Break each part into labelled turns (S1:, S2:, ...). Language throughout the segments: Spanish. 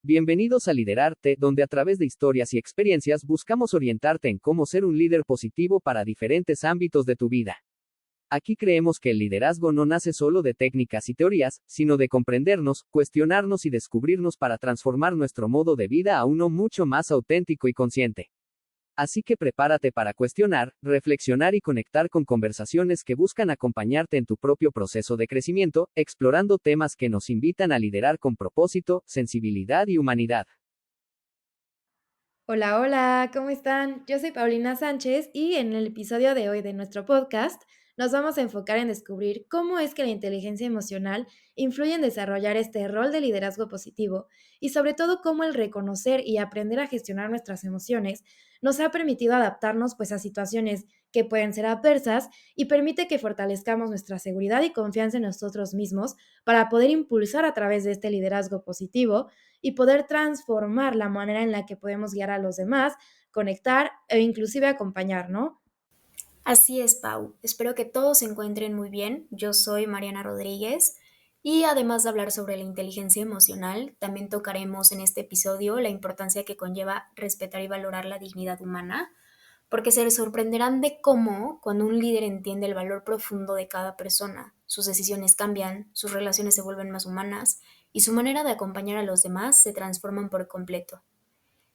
S1: Bienvenidos a Liderarte, donde a través de historias y experiencias buscamos orientarte en cómo ser un líder positivo para diferentes ámbitos de tu vida. Aquí creemos que el liderazgo no nace solo de técnicas y teorías, sino de comprendernos, cuestionarnos y descubrirnos para transformar nuestro modo de vida a uno mucho más auténtico y consciente. Así que prepárate para cuestionar, reflexionar y conectar con conversaciones que buscan acompañarte en tu propio proceso de crecimiento, explorando temas que nos invitan a liderar con propósito, sensibilidad y humanidad.
S2: Hola, hola, ¿cómo están? Yo soy Paulina Sánchez y en el episodio de hoy de nuestro podcast nos vamos a enfocar en descubrir cómo es que la inteligencia emocional influye en desarrollar este rol de liderazgo positivo y sobre todo cómo el reconocer y aprender a gestionar nuestras emociones nos ha permitido adaptarnos pues a situaciones que pueden ser adversas y permite que fortalezcamos nuestra seguridad y confianza en nosotros mismos para poder impulsar a través de este liderazgo positivo y poder transformar la manera en la que podemos guiar a los demás, conectar e inclusive acompañar, ¿no?
S3: Así es, Pau. Espero que todos se encuentren muy bien. Yo soy Mariana Rodríguez y además de hablar sobre la inteligencia emocional, también tocaremos en este episodio la importancia que conlleva respetar y valorar la dignidad humana, porque se sorprenderán de cómo, cuando un líder entiende el valor profundo de cada persona, sus decisiones cambian, sus relaciones se vuelven más humanas y su manera de acompañar a los demás se transforman por completo.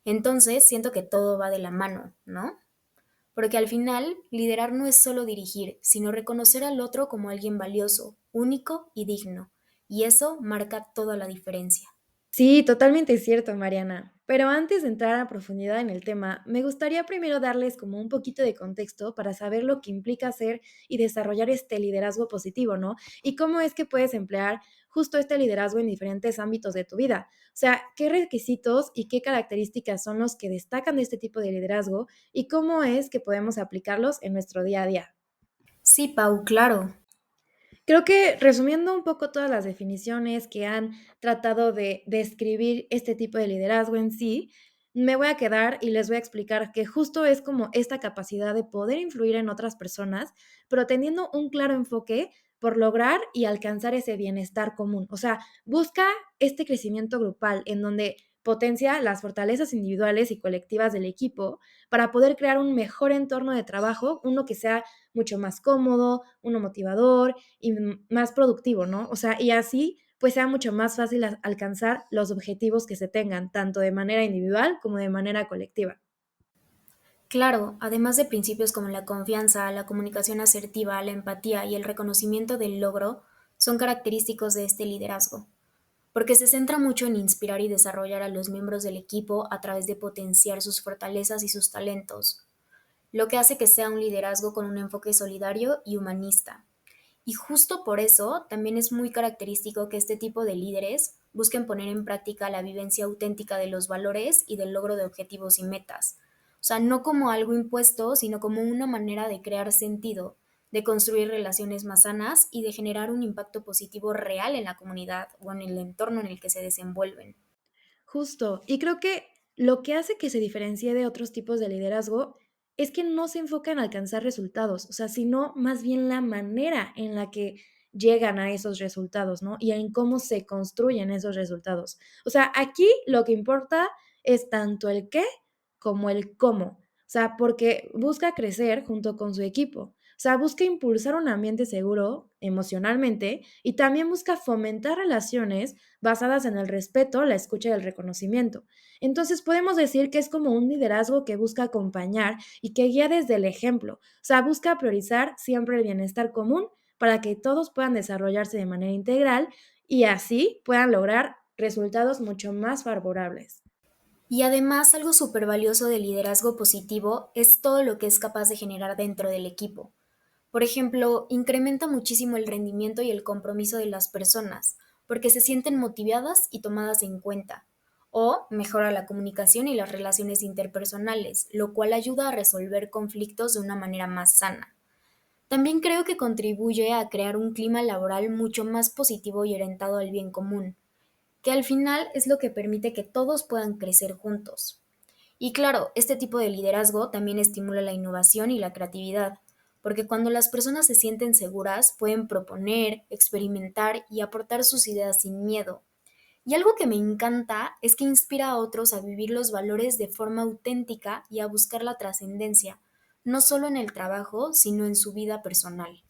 S3: Entonces, siento que todo va de la mano, ¿no? Porque al final, liderar no es solo dirigir, sino reconocer al otro como alguien valioso, único y digno. Y eso marca toda la diferencia.
S2: Sí, totalmente cierto, Mariana. Pero antes de entrar a profundidad en el tema, me gustaría primero darles como un poquito de contexto para saber lo que implica hacer y desarrollar este liderazgo positivo, ¿no? Y cómo es que puedes emplear justo este liderazgo en diferentes ámbitos de tu vida. O sea, qué requisitos y qué características son los que destacan de este tipo de liderazgo y cómo es que podemos aplicarlos en nuestro día a día.
S3: Sí, Pau, claro.
S2: Creo que resumiendo un poco todas las definiciones que han tratado de describir este tipo de liderazgo en sí, me voy a quedar y les voy a explicar que justo es como esta capacidad de poder influir en otras personas, pero teniendo un claro enfoque por lograr y alcanzar ese bienestar común. O sea, busca este crecimiento grupal en donde potencia las fortalezas individuales y colectivas del equipo para poder crear un mejor entorno de trabajo, uno que sea mucho más cómodo, uno motivador y más productivo, ¿no? O sea, y así pues sea mucho más fácil alcanzar los objetivos que se tengan, tanto de manera individual como de manera colectiva.
S3: Claro, además de principios como la confianza, la comunicación asertiva, la empatía y el reconocimiento del logro, son característicos de este liderazgo, porque se centra mucho en inspirar y desarrollar a los miembros del equipo a través de potenciar sus fortalezas y sus talentos, lo que hace que sea un liderazgo con un enfoque solidario y humanista. Y justo por eso también es muy característico que este tipo de líderes busquen poner en práctica la vivencia auténtica de los valores y del logro de objetivos y metas. O sea, no como algo impuesto, sino como una manera de crear sentido, de construir relaciones más sanas y de generar un impacto positivo real en la comunidad o en el entorno en el que se desenvuelven.
S2: Justo. Y creo que lo que hace que se diferencie de otros tipos de liderazgo es que no se enfoca en alcanzar resultados, o sea, sino más bien la manera en la que llegan a esos resultados, ¿no? Y en cómo se construyen esos resultados. O sea, aquí lo que importa es tanto el qué como el cómo. O sea, porque busca crecer junto con su equipo. O sea, busca impulsar un ambiente seguro emocionalmente y también busca fomentar relaciones basadas en el respeto, la escucha y el reconocimiento. Entonces podemos decir que es como un liderazgo que busca acompañar y que guía desde el ejemplo. O sea, busca priorizar siempre el bienestar común para que todos puedan desarrollarse de manera integral y así puedan lograr resultados mucho más favorables.
S3: Y además, algo súper valioso del liderazgo positivo es todo lo que es capaz de generar dentro del equipo. Por ejemplo, incrementa muchísimo el rendimiento y el compromiso de las personas, porque se sienten motivadas y tomadas en cuenta. O mejora la comunicación y las relaciones interpersonales, lo cual ayuda a resolver conflictos de una manera más sana. También creo que contribuye a crear un clima laboral mucho más positivo y orientado al bien común, que al final es lo que permite que todos puedan crecer juntos. Y claro, este tipo de liderazgo también estimula la innovación y la creatividad, porque cuando las personas se sienten seguras, pueden proponer, experimentar y aportar sus ideas sin miedo. Y algo que me encanta es que inspira a otros a vivir los valores de forma auténtica y a buscar la trascendencia, no solo en el trabajo, sino en su vida personal.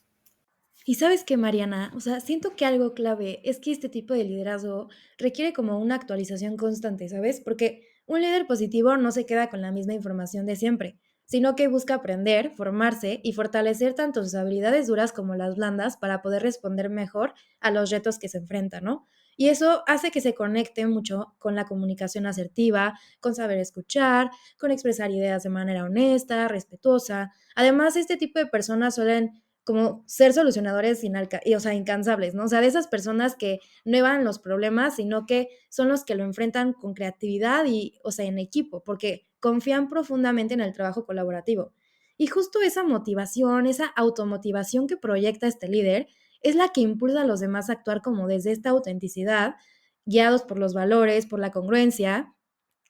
S2: Y sabes qué, Mariana, o sea, siento que algo clave es que este tipo de liderazgo requiere como una actualización constante, ¿sabes? Porque un líder positivo no se queda con la misma información de siempre, sino que busca aprender, formarse y fortalecer tanto sus habilidades duras como las blandas para poder responder mejor a los retos que se enfrentan, ¿no? Y eso hace que se conecte mucho con la comunicación asertiva, con saber escuchar, con expresar ideas de manera honesta, respetuosa. Además, este tipo de personas suelen como ser solucionadores o sea, incansables, ¿no? O sea, de esas personas que no evan los problemas, sino que son los que lo enfrentan con creatividad y, o sea, en equipo, porque confían profundamente en el trabajo colaborativo. Y justo esa motivación, esa automotivación que proyecta este líder, es la que impulsa a los demás a actuar como desde esta autenticidad, guiados por los valores, por la congruencia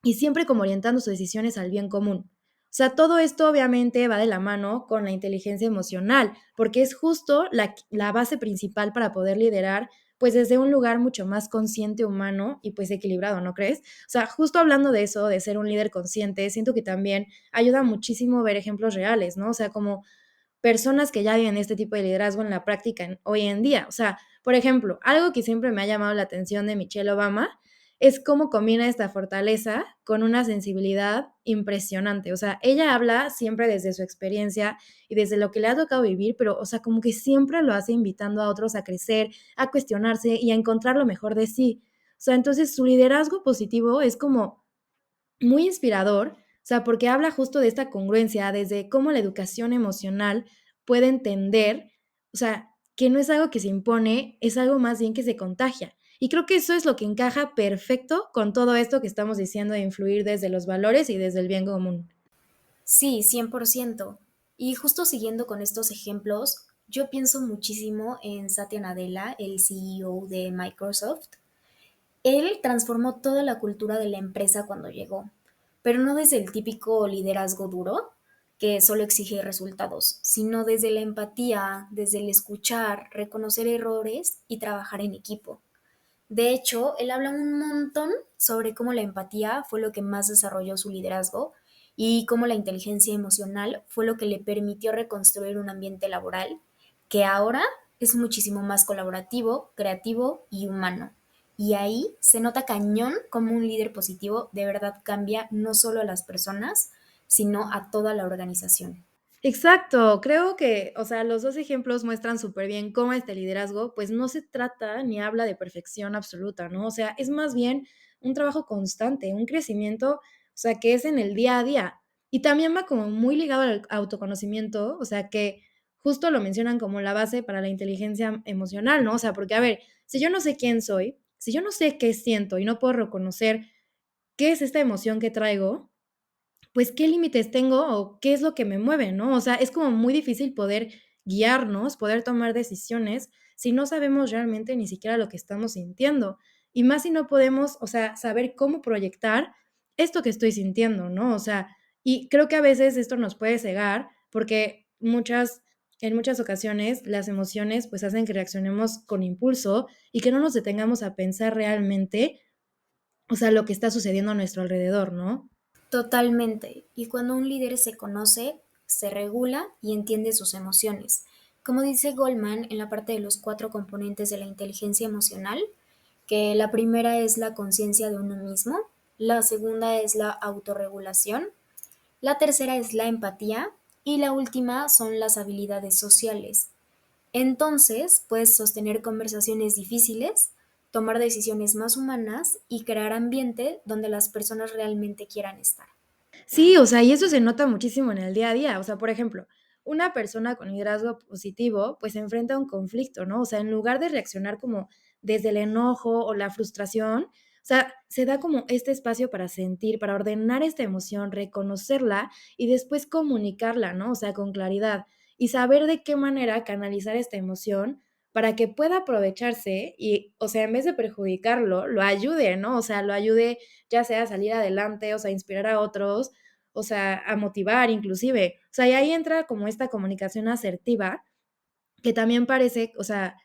S2: y siempre como orientando sus decisiones al bien común. O sea, todo esto obviamente va de la mano con la inteligencia emocional, porque es justo la base principal para poder liderar, pues desde un lugar mucho más consciente, humano y pues equilibrado, ¿no crees? O sea, justo hablando de eso, de ser un líder consciente, siento que también ayuda muchísimo ver ejemplos reales, ¿no? O sea, como personas que ya viven este tipo de liderazgo en la práctica hoy en día. O sea, por ejemplo, algo que siempre me ha llamado la atención de Michelle Obama es cómo combina esta fortaleza con una sensibilidad impresionante. O sea, ella habla siempre desde su experiencia y desde lo que le ha tocado vivir, pero, o sea, como que siempre lo hace invitando a otros a crecer, a cuestionarse y a encontrar lo mejor de sí. O sea, entonces su liderazgo positivo es como muy inspirador, o sea, porque habla justo de esta congruencia, desde cómo la educación emocional puede entender, o sea, que no es algo que se impone, es algo más bien que se contagia. Y creo que eso es lo que encaja perfecto con todo esto que estamos diciendo de influir desde los valores y desde el bien común.
S3: Sí, 100%. Y justo siguiendo con estos ejemplos, yo pienso muchísimo en Satya Nadella, el CEO de Microsoft. Él transformó toda la cultura de la empresa cuando llegó, pero no desde el típico liderazgo duro, que solo exige resultados, sino desde la empatía, desde el escuchar, reconocer errores y trabajar en equipo. De hecho, él habla un montón sobre cómo la empatía fue lo que más desarrolló su liderazgo y cómo la inteligencia emocional fue lo que le permitió reconstruir un ambiente laboral que ahora es muchísimo más colaborativo, creativo y humano. Y ahí se nota cañón cómo un líder positivo de verdad cambia no solo a las personas, sino a toda la organización.
S2: Exacto, creo que, o sea, los dos ejemplos muestran súper bien cómo este liderazgo, pues no se trata ni habla de perfección absoluta, ¿no? O sea, es más bien un trabajo constante, un crecimiento, o sea, que es en el día a día. Y también va como muy ligado al autoconocimiento, o sea, que justo lo mencionan como la base para la inteligencia emocional, ¿no? O sea, porque, a ver, si yo no sé quién soy, si yo no sé qué siento y no puedo reconocer qué es esta emoción que traigo, pues, ¿qué límites tengo o qué es lo que me mueve, no? O sea, es como muy difícil poder guiarnos, poder tomar decisiones, si no sabemos realmente ni siquiera lo que estamos sintiendo. Y más si no podemos, o sea, saber cómo proyectar esto que estoy sintiendo, ¿no? O sea, y creo que a veces esto nos puede cegar porque en muchas ocasiones las emociones pues hacen que reaccionemos con impulso y que no nos detengamos a pensar realmente, o sea, lo que está sucediendo a nuestro alrededor, ¿no?
S3: Totalmente. Y cuando un líder se conoce, se regula y entiende sus emociones. Como dice Goldman en la parte de los cuatro componentes de la inteligencia emocional, que la primera es la conciencia de uno mismo, la segunda es la autorregulación, la tercera es la empatía y la última son las habilidades sociales. Entonces, puedes sostener conversaciones difíciles, tomar decisiones más humanas y crear ambiente donde las personas realmente quieran estar.
S2: Sí, o sea, y eso se nota muchísimo en el día a día. O sea, por ejemplo, una persona con liderazgo positivo, pues se enfrenta a un conflicto, ¿no? O sea, en lugar de reaccionar como desde el enojo o la frustración, o sea, se da como este espacio para sentir, para ordenar esta emoción, reconocerla y después comunicarla, ¿no? O sea, con claridad y saber de qué manera canalizar esta emoción para que pueda aprovecharse y, o sea, en vez de perjudicarlo, lo ayude, ¿no? O sea, lo ayude ya sea a salir adelante, o sea, a inspirar a otros, o sea, a motivar inclusive. O sea, y ahí entra como esta comunicación asertiva, que también parece, o sea,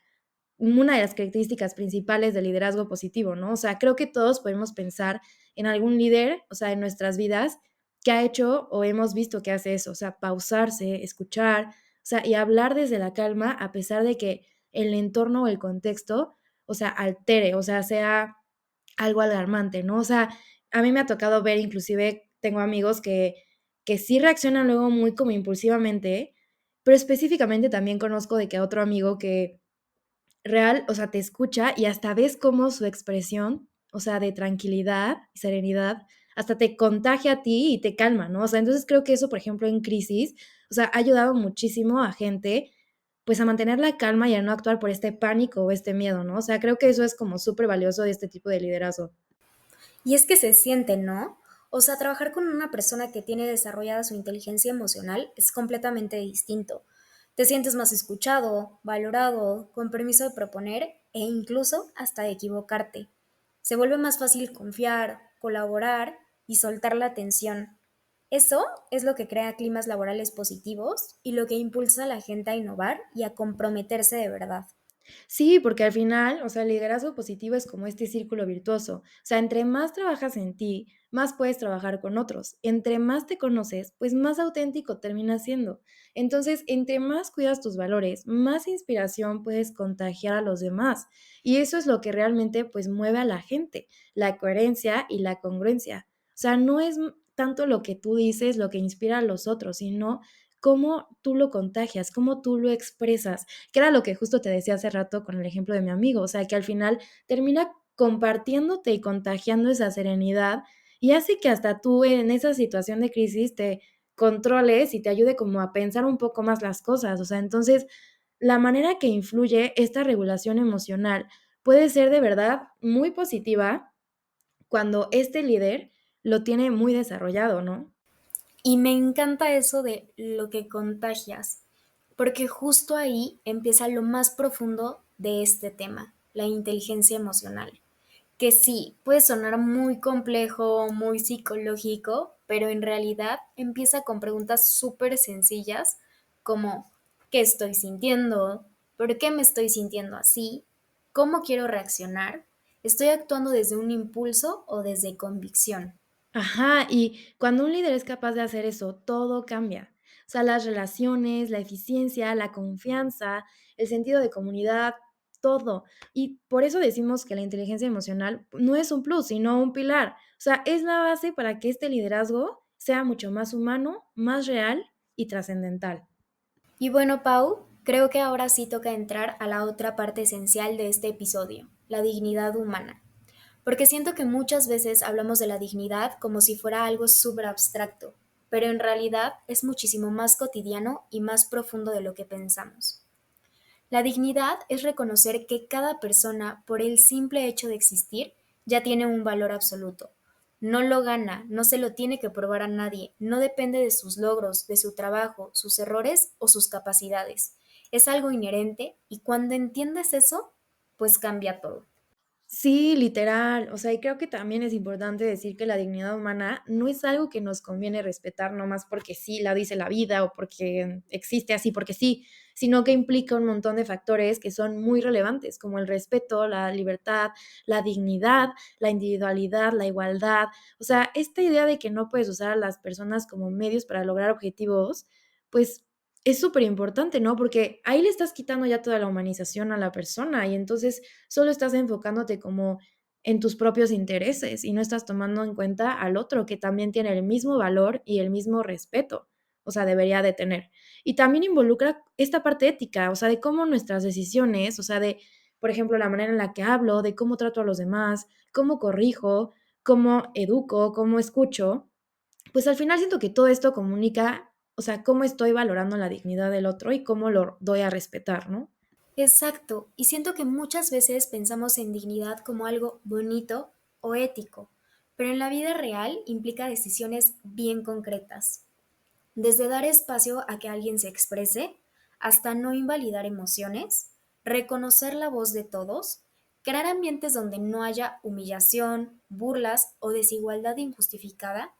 S2: una de las características principales del liderazgo positivo, ¿no? O sea, creo que todos podemos pensar en algún líder, o sea, en nuestras vidas, que ha hecho o hemos visto que hace eso, o sea, pausarse, escuchar, o sea, y hablar desde la calma a pesar de que el entorno o el contexto, o sea, altere, o sea algo alarmante, ¿no? O sea, a mí me ha tocado ver, inclusive tengo amigos que sí reaccionan luego muy como impulsivamente, pero específicamente también conozco de que a otro amigo que real, o sea, te escucha y hasta ves cómo su expresión, o sea, de tranquilidad y serenidad, hasta te contagia a ti y te calma, ¿no? O sea, entonces creo que eso, por ejemplo, en crisis, o sea, ha ayudado muchísimo a gente, pues, a mantener la calma y a no actuar por este pánico o este miedo, ¿no? O sea, creo que eso es como súper valioso de este tipo de liderazgo.
S3: Y es que se siente, ¿no? O sea, trabajar con una persona que tiene desarrollada su inteligencia emocional es completamente distinto. Te sientes más escuchado, valorado, con permiso de proponer e incluso hasta de equivocarte. Se vuelve más fácil confiar, colaborar y soltar la tensión. Eso es lo que crea climas laborales positivos y lo que impulsa a la gente a innovar y a comprometerse de verdad.
S2: Sí, porque al final, o sea, el liderazgo positivo es como este círculo virtuoso. O sea, entre más trabajas en ti, más puedes trabajar con otros. Entre más te conoces, pues más auténtico terminas siendo. Entonces, entre más cuidas tus valores, más inspiración puedes contagiar a los demás. Y eso es lo que realmente pues mueve a la gente, la coherencia y la congruencia. O sea, no es tanto lo que tú dices lo que inspira a los otros, sino cómo tú lo contagias, cómo tú lo expresas, que era lo que justo te decía hace rato con el ejemplo de mi amigo, o sea, que al final termina compartiéndote y contagiando esa serenidad y hace que hasta tú en esa situación de crisis te controles y te ayude como a pensar un poco más las cosas, o sea, entonces la manera que influye esta regulación emocional puede ser de verdad muy positiva cuando este líder lo tiene muy desarrollado, ¿no?
S3: Y me encanta eso de lo que contagias, porque justo ahí empieza lo más profundo de este tema, la inteligencia emocional, que sí, puede sonar muy complejo, muy psicológico, pero en realidad empieza con preguntas súper sencillas como ¿qué estoy sintiendo? ¿Por qué me estoy sintiendo así? ¿Cómo quiero reaccionar? ¿Estoy actuando desde un impulso o desde convicción?
S2: Ajá, y cuando un líder es capaz de hacer eso, todo cambia. O sea, las relaciones, la eficiencia, la confianza, el sentido de comunidad, todo. Y por eso decimos que la inteligencia emocional no es un plus, sino un pilar. O sea, es la base para que este liderazgo sea mucho más humano, más real y trascendental.
S3: Y bueno, Pau, creo que ahora sí toca entrar a la otra parte esencial de este episodio, la dignidad humana. Porque siento que muchas veces hablamos de la dignidad como si fuera algo súper abstracto, pero en realidad es muchísimo más cotidiano y más profundo de lo que pensamos. La dignidad es reconocer que cada persona, por el simple hecho de existir, ya tiene un valor absoluto. No lo gana, no se lo tiene que probar a nadie, no depende de sus logros, de su trabajo, sus errores o sus capacidades. Es algo inherente y cuando entiendes eso, pues cambia todo.
S2: Sí, literal. O sea, y creo que también es importante decir que la dignidad humana no es algo que nos conviene respetar nomás porque sí la dice la vida o porque existe así porque sí, sino que implica un montón de factores que son muy relevantes, como el respeto, la libertad, la dignidad, la individualidad, la igualdad. O sea, esta idea de que no puedes usar a las personas como medios para lograr objetivos, pues es súper importante, ¿no? Porque ahí le estás quitando ya toda la humanización a la persona y entonces solo estás enfocándote como en tus propios intereses y no estás tomando en cuenta al otro que también tiene el mismo valor y el mismo respeto, o sea, debería de tener. Y también involucra esta parte ética, o sea, de cómo nuestras decisiones, o sea, de, por ejemplo, la manera en la que hablo, de cómo trato a los demás, cómo corrijo, cómo educo, cómo escucho, pues al final siento que todo esto comunica, o sea, cómo estoy valorando la dignidad del otro y cómo lo doy a respetar, ¿no?
S3: Exacto, y siento que muchas veces pensamos en dignidad como algo bonito o ético, pero en la vida real implica decisiones bien concretas, desde dar espacio a que alguien se exprese, hasta no invalidar emociones, reconocer la voz de todos, crear ambientes donde no haya humillación, burlas o desigualdad injustificada.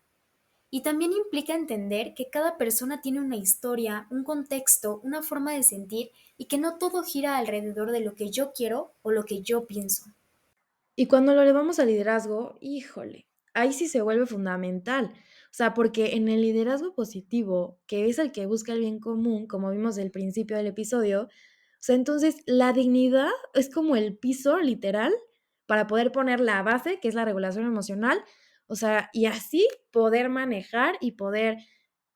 S3: Y también implica entender que cada persona tiene una historia, un contexto, una forma de sentir y que no todo gira alrededor de lo que yo quiero o lo que yo pienso.
S2: Y cuando lo elevamos al liderazgo, híjole, ahí sí se vuelve fundamental. O sea, porque en el liderazgo positivo, que es el que busca el bien común, como vimos del principio del episodio, o sea, entonces la dignidad es como el piso literal para poder poner la base, que es la regulación emocional, o sea, y así poder manejar y poder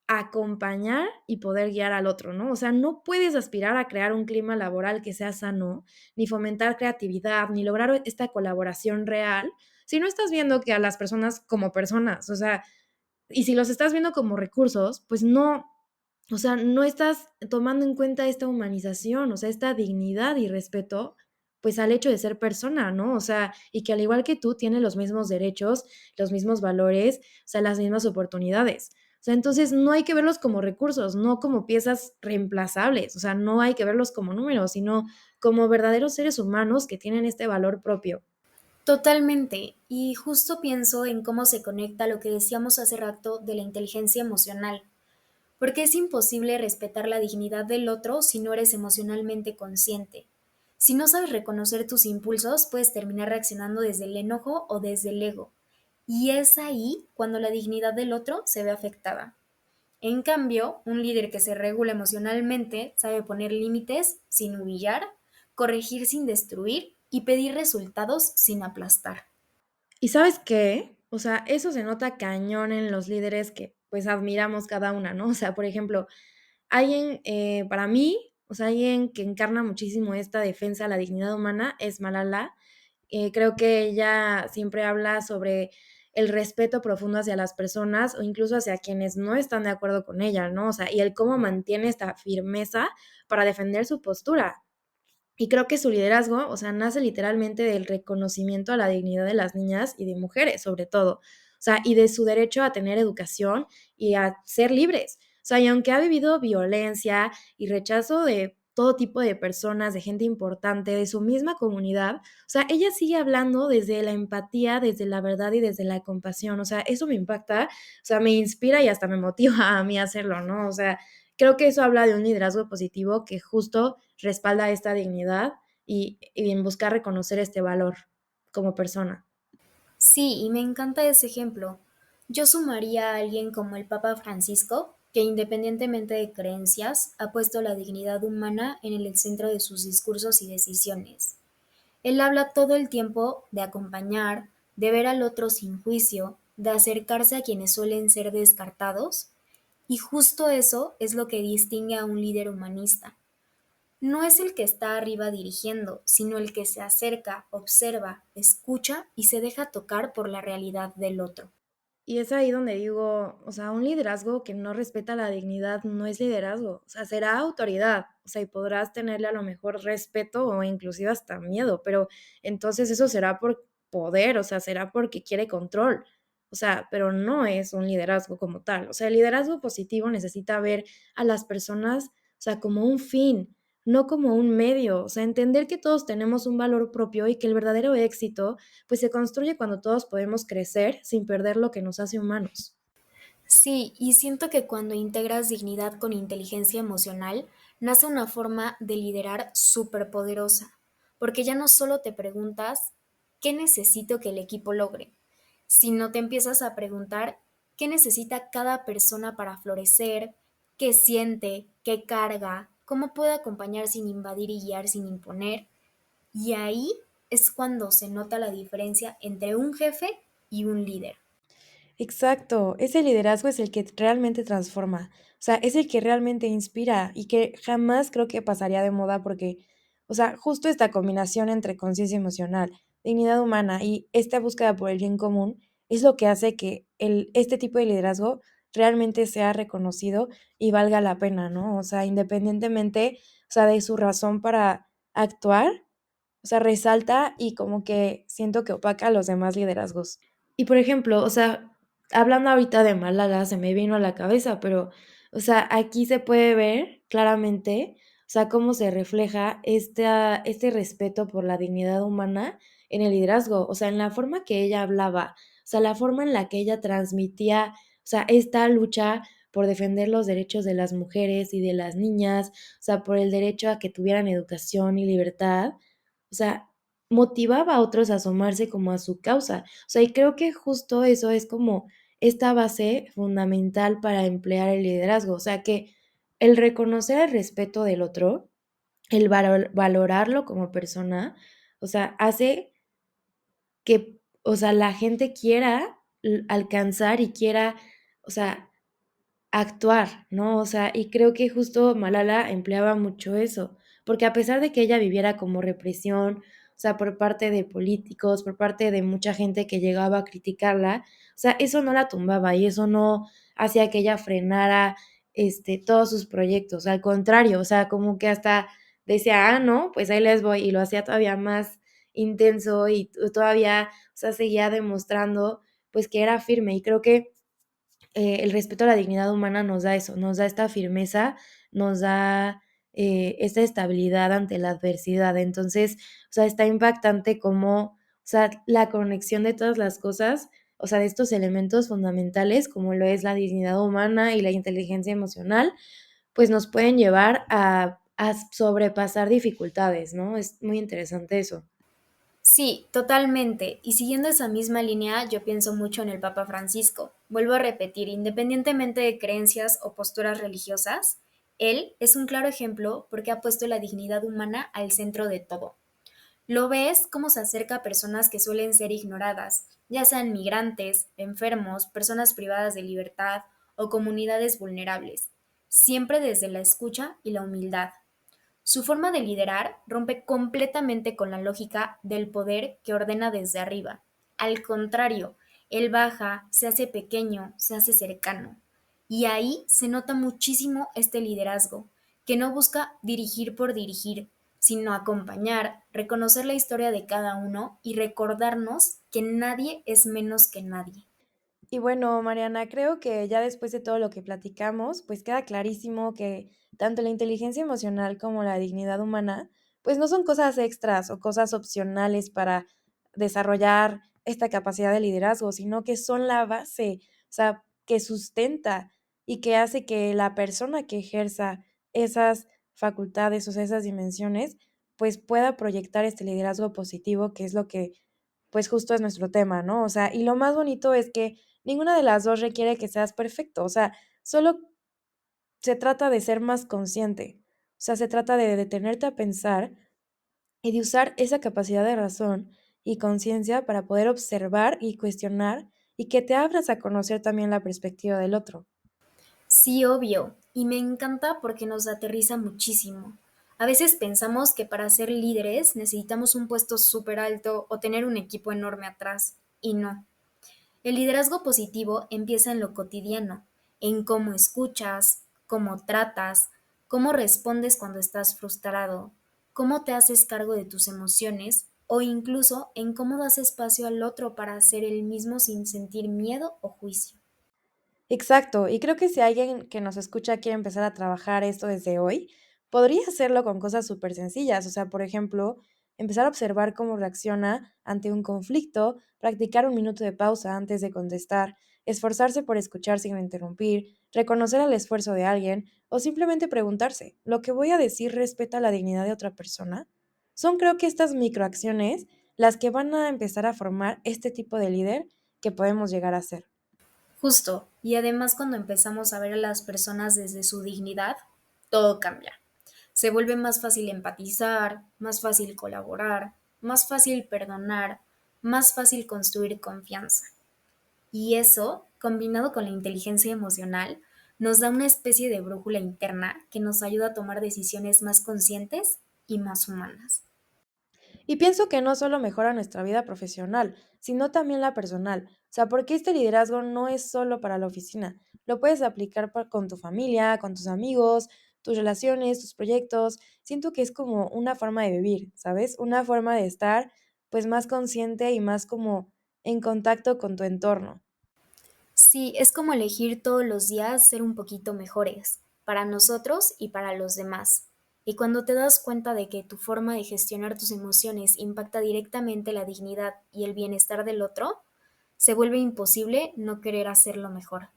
S2: acompañar y poder guiar al otro, ¿no? O sea, no puedes aspirar a crear un clima laboral que sea sano, ni fomentar creatividad, ni lograr esta colaboración real, si no estás viendo que a las personas como personas, o sea, y si los estás viendo como recursos, pues no, o sea, no estás tomando en cuenta esta humanización, o sea, esta dignidad y respeto, pues al hecho de ser persona, ¿no? O sea, y que al igual que tú tiene los mismos derechos, los mismos valores, o sea, las mismas oportunidades. O sea, entonces no hay que verlos como recursos, no como piezas reemplazables, o sea, no hay que verlos como números, sino como verdaderos seres humanos que tienen este valor propio.
S3: Totalmente. Y justo pienso en cómo se conecta lo que decíamos hace rato de la inteligencia emocional, porque es imposible respetar la dignidad del otro si no eres emocionalmente consciente. Si no sabes reconocer tus impulsos, puedes terminar reaccionando desde el enojo o desde el ego. Y es ahí cuando la dignidad del otro se ve afectada. En cambio, un líder que se regula emocionalmente sabe poner límites sin humillar, corregir sin destruir y pedir resultados sin aplastar.
S2: ¿Y sabes qué? O sea, eso se nota cañón en los líderes que, pues, admiramos cada una, ¿no? O sea, por ejemplo, alguien, para mí, o sea, alguien que encarna muchísimo esta defensa a la dignidad humana es Malala. Creo que ella siempre habla sobre el respeto profundo hacia las personas o incluso hacia quienes no están de acuerdo con ella, ¿no? O sea, y el cómo mantiene esta firmeza para defender su postura. Y creo que su liderazgo, o sea, nace literalmente del reconocimiento a la dignidad de las niñas y de mujeres, sobre todo. O sea, y de su derecho a tener educación y a ser libres. O sea, y aunque ha vivido violencia y rechazo de todo tipo de personas, de gente importante, de su misma comunidad, o sea, ella sigue hablando desde la empatía, desde la verdad y desde la compasión. O sea, eso me impacta, o sea, me inspira y hasta me motiva a mí a hacerlo, ¿no? O sea, creo que eso habla de un liderazgo positivo que justo respalda esta dignidad y en buscar reconocer este valor como persona.
S3: Sí, y me encanta ese ejemplo. Yo sumaría a alguien como el Papa Francisco, que independientemente de creencias, ha puesto la dignidad humana en el centro de sus discursos y decisiones. Él habla todo el tiempo de acompañar, de ver al otro sin juicio, de acercarse a quienes suelen ser descartados, y justo eso es lo que distingue a un líder humanista. No es el que está arriba dirigiendo, sino el que se acerca, observa, escucha y se deja tocar por la realidad del otro.
S2: Y es ahí donde digo, o sea, un liderazgo que no respeta la dignidad no es liderazgo, o sea, será autoridad, o sea, y podrás tenerle a lo mejor respeto o inclusive hasta miedo, pero entonces eso será por poder, o sea, será porque quiere control, o sea, pero no es un liderazgo como tal, o sea, el liderazgo positivo necesita ver a las personas, o sea, como un fin, no como un medio, o sea, entender que todos tenemos un valor propio y que el verdadero éxito pues se construye cuando todos podemos crecer sin perder lo que nos hace humanos.
S3: Sí, y siento que cuando integras dignidad con inteligencia emocional, nace una forma de liderar súper poderosa, porque ya no solo te preguntas qué necesito que el equipo logre, sino te empiezas a preguntar qué necesita cada persona para florecer, qué siente, qué carga, cómo puede acompañar sin invadir y guiar sin imponer. Y ahí es cuando se nota la diferencia entre un jefe y un líder.
S2: Exacto, ese liderazgo es el que realmente transforma, o sea, es el que realmente inspira y que jamás creo que pasaría de moda porque, o sea, justo esta combinación entre conciencia emocional, dignidad humana y esta búsqueda por el bien común es lo que hace que este tipo de liderazgo realmente sea reconocido y valga la pena, ¿no? O sea, independientemente, o sea, de su razón para actuar, o sea, resalta y como que siento que opaca a los demás liderazgos. Y, por ejemplo, o sea, hablando ahorita de Málaga, se me vino a la cabeza, pero, o sea, aquí se puede ver claramente, o sea, cómo se refleja este respeto por la dignidad humana en el liderazgo, o sea, en la forma que ella hablaba, o sea, la forma en la que ella transmitía, o sea, esta lucha por defender los derechos de las mujeres y de las niñas, o sea, por el derecho a que tuvieran educación y libertad, o sea, motivaba a otros a sumarse como a su causa. O sea, y creo que justo eso es como esta base fundamental para emplear el liderazgo, o sea, que el reconocer el respeto del otro, el valorarlo como persona, o sea, hace que, o sea, la gente quiera alcanzar y quiera, o sea, actuar, ¿no? O sea, y creo que justo Malala empleaba mucho eso, porque a pesar de que ella viviera como represión, o sea, por parte de políticos, por parte de mucha gente que llegaba a criticarla, o sea, eso no la tumbaba y eso no hacía que ella frenara, todos sus proyectos, al contrario, o sea, como que hasta decía: "Ah, no, pues ahí les voy", y lo hacía todavía más intenso y todavía, o sea, seguía demostrando, pues, que era firme. Y creo que el respeto a la dignidad humana nos da eso, nos da esta firmeza, nos da esta estabilidad ante la adversidad. Entonces, o sea, está impactante como, o sea, la conexión de todas las cosas, o sea, de estos elementos fundamentales, como lo es la dignidad humana y la inteligencia emocional, pues nos pueden llevar a sobrepasar dificultades, ¿no? Es muy interesante eso.
S3: Sí, totalmente. Y siguiendo esa misma línea, yo pienso mucho en el Papa Francisco. Vuelvo a repetir, independientemente de creencias o posturas religiosas, él es un claro ejemplo porque ha puesto la dignidad humana al centro de todo. Lo ves cómo se acerca a personas que suelen ser ignoradas, ya sean migrantes, enfermos, personas privadas de libertad o comunidades vulnerables, siempre desde la escucha y la humildad. Su forma de liderar rompe completamente con la lógica del poder que ordena desde arriba. Al contrario, él baja, se hace pequeño, se hace cercano. Y ahí se nota muchísimo este liderazgo, que no busca dirigir por dirigir, sino acompañar, reconocer la historia de cada uno y recordarnos que nadie es menos que nadie.
S2: Y bueno, Mariana, creo que ya después de todo lo que platicamos, pues queda clarísimo que tanto la inteligencia emocional como la dignidad humana, pues no son cosas extras o cosas opcionales para desarrollar esta capacidad de liderazgo, sino que son la base, o sea, que sustenta y que hace que la persona que ejerza esas facultades, o sea, esas dimensiones, pues pueda proyectar este liderazgo positivo, que es lo que, pues justo es nuestro tema, ¿no? O sea, y lo más bonito es que ninguna de las 2 requiere que seas perfecto, o sea, solo se trata de ser más consciente, o sea, se trata de detenerte a pensar y de usar esa capacidad de razón y conciencia para poder observar y cuestionar y que te abras a conocer también la perspectiva del otro.
S3: Sí, obvio, y me encanta porque nos aterriza muchísimo. A veces pensamos que para ser líderes necesitamos un puesto súper alto o tener un equipo enorme atrás, y no. El liderazgo positivo empieza en lo cotidiano, en cómo escuchas, cómo tratas, cómo respondes cuando estás frustrado, cómo te haces cargo de tus emociones o incluso en cómo das espacio al otro para hacer el mismo sin sentir miedo o juicio.
S2: Exacto, y creo que si alguien que nos escucha quiere empezar a trabajar esto desde hoy, podría hacerlo con cosas súper sencillas, o sea, por ejemplo, empezar a observar cómo reacciona ante un conflicto, practicar un minuto de pausa antes de contestar, esforzarse por escuchar sin interrumpir, reconocer el esfuerzo de alguien o simplemente preguntarse, ¿lo que voy a decir respeta la dignidad de otra persona? Son creo que estas microacciones las que van a empezar a formar este tipo de líder que podemos llegar a ser.
S3: Justo, y además cuando empezamos a ver a las personas desde su dignidad, todo cambia. Se vuelve más fácil empatizar, más fácil colaborar, más fácil perdonar, más fácil construir confianza. Y eso, combinado con la inteligencia emocional, nos da una especie de brújula interna que nos ayuda a tomar decisiones más conscientes y más humanas.
S2: Y pienso que no solo mejora nuestra vida profesional, sino también la personal. O sea, porque este liderazgo no es solo para la oficina. Lo puedes aplicar con tu familia, con tus amigos, tus relaciones, tus proyectos. Siento que es como una forma de vivir, ¿sabes? Una forma de estar pues más consciente y más como en contacto con tu entorno.
S3: Sí, es como elegir todos los días ser un poquito mejores, para nosotros y para los demás. Y cuando te das cuenta de que tu forma de gestionar tus emociones impacta directamente la dignidad y el bienestar del otro, se vuelve imposible no querer hacerlo mejor.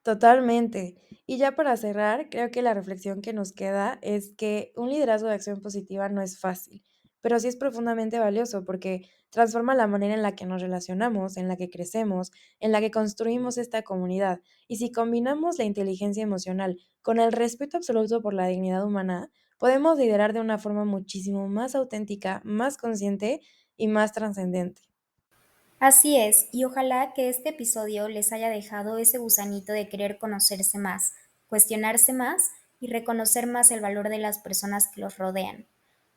S2: Totalmente. Y ya para cerrar, creo que la reflexión que nos queda es que un liderazgo de acción positiva no es fácil, pero sí es profundamente valioso porque transforma la manera en la que nos relacionamos, en la que crecemos, en la que construimos esta comunidad. Y si combinamos la inteligencia emocional con el respeto absoluto por la dignidad humana, podemos liderar de una forma muchísimo más auténtica, más consciente y más trascendente.
S3: Así es, y ojalá que este episodio les haya dejado ese gusanito de querer conocerse más, cuestionarse más y reconocer más el valor de las personas que los rodean,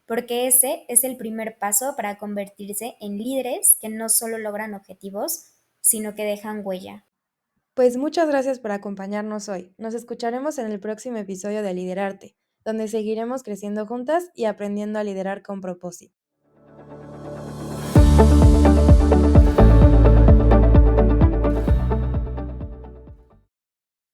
S3: porque ese es el primer paso para convertirse en líderes que no solo logran objetivos, sino que dejan huella.
S2: Pues muchas gracias por acompañarnos hoy. Nos escucharemos en el próximo episodio de Liderarte, donde seguiremos creciendo juntas y aprendiendo a liderar con propósito.